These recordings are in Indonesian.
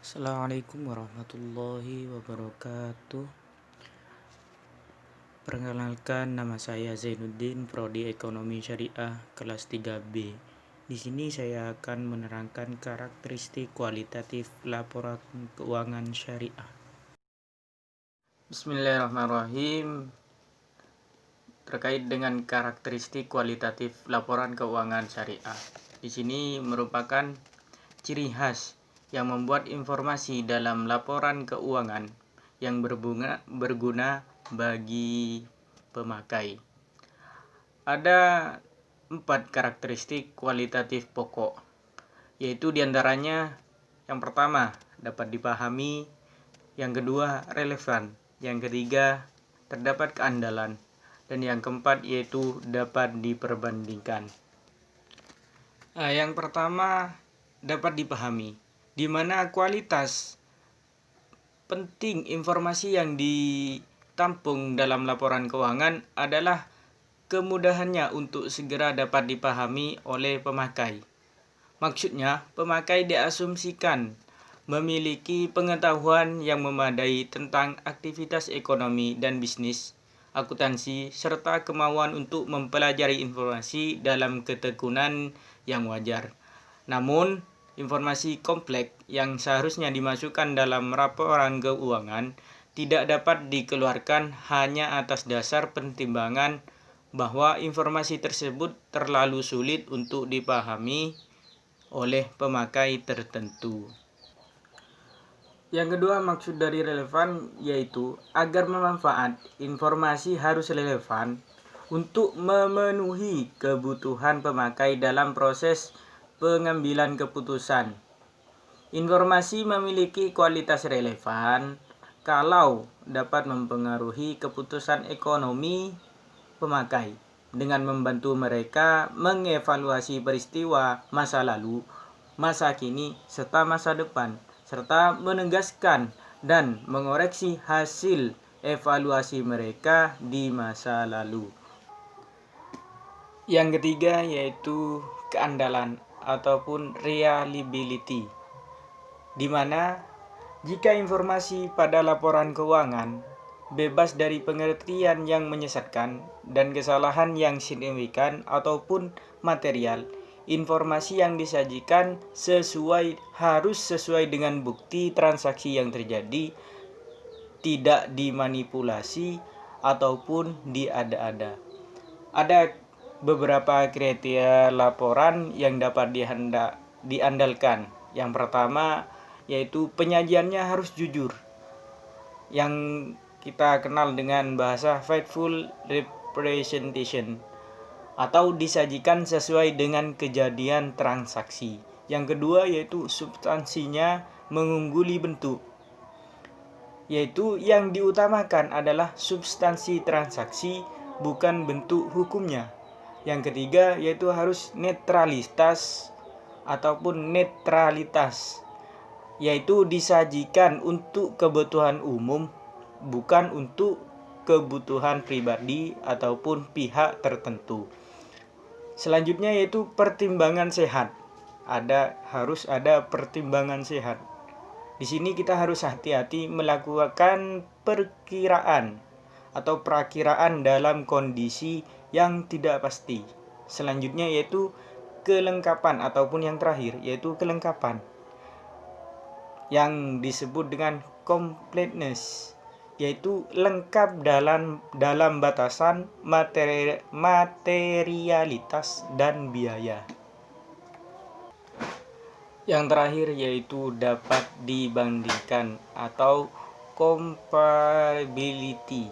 Assalamualaikum warahmatullahi wabarakatuh. Perkenalkan, nama saya Zainuddin, Prodi Ekonomi Syariah kelas 3B. Di sini saya akan menerangkan karakteristik kualitatif laporan keuangan syariah. Bismillahirrahmanirrahim. Terkait dengan karakteristik kualitatif laporan keuangan syariah. Di sini merupakan ciri khas yang membuat informasi dalam laporan keuangan yang berguna bagi pemakai. Ada 4 karakteristik kualitatif pokok, yaitu diantaranya yang pertama dapat dipahami, yang kedua relevan, yang ketiga terdapat keandalan, dan yang keempat yaitu dapat diperbandingkan. Yang pertama dapat dipahami, di mana kualitas penting informasi yang ditampung dalam laporan keuangan adalah kemudahannya untuk segera dapat dipahami oleh pemakai. Maksudnya, pemakai diasumsikan memiliki pengetahuan yang memadai tentang aktivitas ekonomi dan bisnis, akuntansi, serta kemauan untuk mempelajari informasi dalam ketekunan yang wajar. Namun, informasi kompleks yang seharusnya dimasukkan dalam laporan keuangan tidak dapat dikeluarkan hanya atas dasar pertimbangan bahwa informasi tersebut terlalu sulit untuk dipahami oleh pemakai tertentu. Yang kedua, maksud dari relevan yaitu agar bermanfaat, informasi harus relevan untuk memenuhi kebutuhan pemakai dalam proses pengambilan keputusan. Informasi memiliki kualitas relevan kalau dapat mempengaruhi keputusan ekonomi pemakai dengan membantu mereka mengevaluasi peristiwa masa lalu, masa kini, serta masa depan, serta menegaskan dan mengoreksi hasil evaluasi mereka di masa lalu. Yang ketiga yaitu keandalan ataupun reliability, di mana jika informasi pada laporan keuangan bebas dari pengertian yang menyesatkan dan kesalahan yang signifikan ataupun material, informasi yang disajikan harus sesuai dengan bukti transaksi yang terjadi, tidak dimanipulasi ataupun diada-ada. Ada beberapa kriteria laporan yang dapat diandalkan. Yang pertama yaitu penyajiannya harus jujur, yang kita kenal dengan bahasa faithful representation, atau disajikan sesuai dengan kejadian transaksi. Yang kedua yaitu substansinya mengungguli bentuk, yaitu yang diutamakan adalah substansi transaksi, bukan bentuk hukumnya. Yang ketiga yaitu harus netralitas, yaitu disajikan untuk kebutuhan umum, bukan untuk kebutuhan pribadi ataupun pihak tertentu. Selanjutnya yaitu pertimbangan sehat. Harus ada pertimbangan sehat. Di sini kita harus hati-hati melakukan perakiraan dalam kondisi yang tidak pasti. Selanjutnya yaitu kelengkapan ataupun yang terakhir yaitu kelengkapan, yang disebut dengan completeness, yaitu lengkap dalam batasan materialitas dan biaya. Yang terakhir yaitu dapat dibandingkan atau comparability,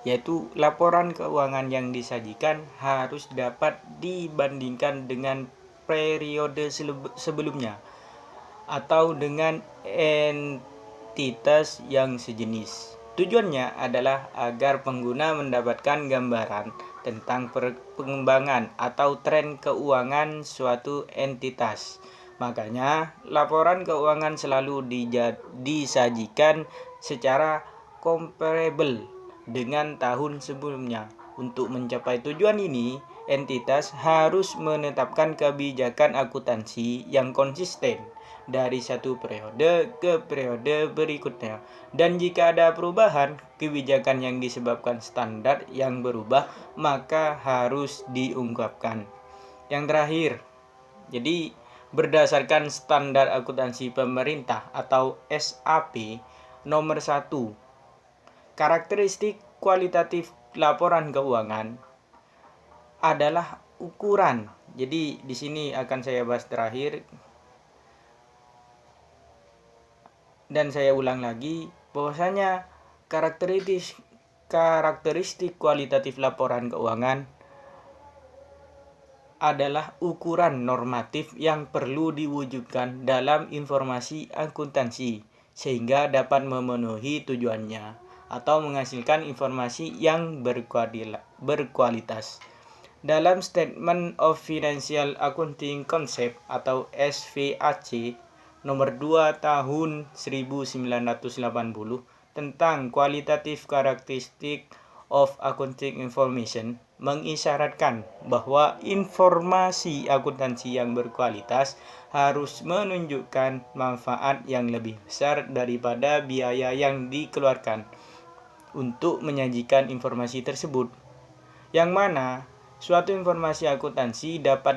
yaitu laporan keuangan yang disajikan harus dapat dibandingkan dengan periode sebelumnya atau dengan entitas yang sejenis. Tujuannya adalah agar pengguna mendapatkan gambaran tentang perkembangan atau tren keuangan suatu entitas. Makanya, laporan keuangan selalu disajikan secara comparable dengan tahun sebelumnya. Untuk mencapai tujuan ini, entitas harus menetapkan kebijakan akuntansi yang konsisten dari satu periode ke periode berikutnya. Dan jika ada perubahan kebijakan yang disebabkan standar yang berubah, maka harus diungkapkan. Yang terakhir, jadi berdasarkan standar akuntansi pemerintah atau SAP nomor 1, karakteristik kualitatif laporan keuangan adalah ukuran. Jadi di sini akan saya bahas terakhir dan saya ulang lagi bahwasanya karakteristik kualitatif laporan keuangan adalah ukuran normatif yang perlu diwujudkan dalam informasi akuntansi sehingga dapat memenuhi tujuannya atau menghasilkan informasi yang berkualitas. Dalam Statement of Financial Accounting Concept atau SFAC nomor 2 tahun 1980 tentang Qualitative Characteristic of Accounting Information mengisyaratkan bahwa informasi akuntansi yang berkualitas harus menunjukkan manfaat yang lebih besar daripada biaya yang dikeluarkan untuk menyajikan informasi tersebut, yang mana suatu informasi akuntansi dapat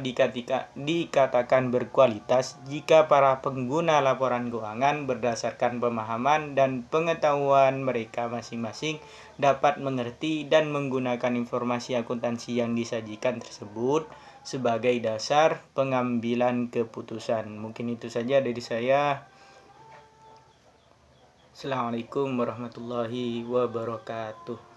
dikatakan berkualitas jika para pengguna laporan keuangan berdasarkan pemahaman dan pengetahuan mereka masing-masing dapat mengerti dan menggunakan informasi akuntansi yang disajikan tersebut sebagai dasar pengambilan keputusan. Mungkin itu saja dari saya. Assalamualaikum warahmatullahi wabarakatuh.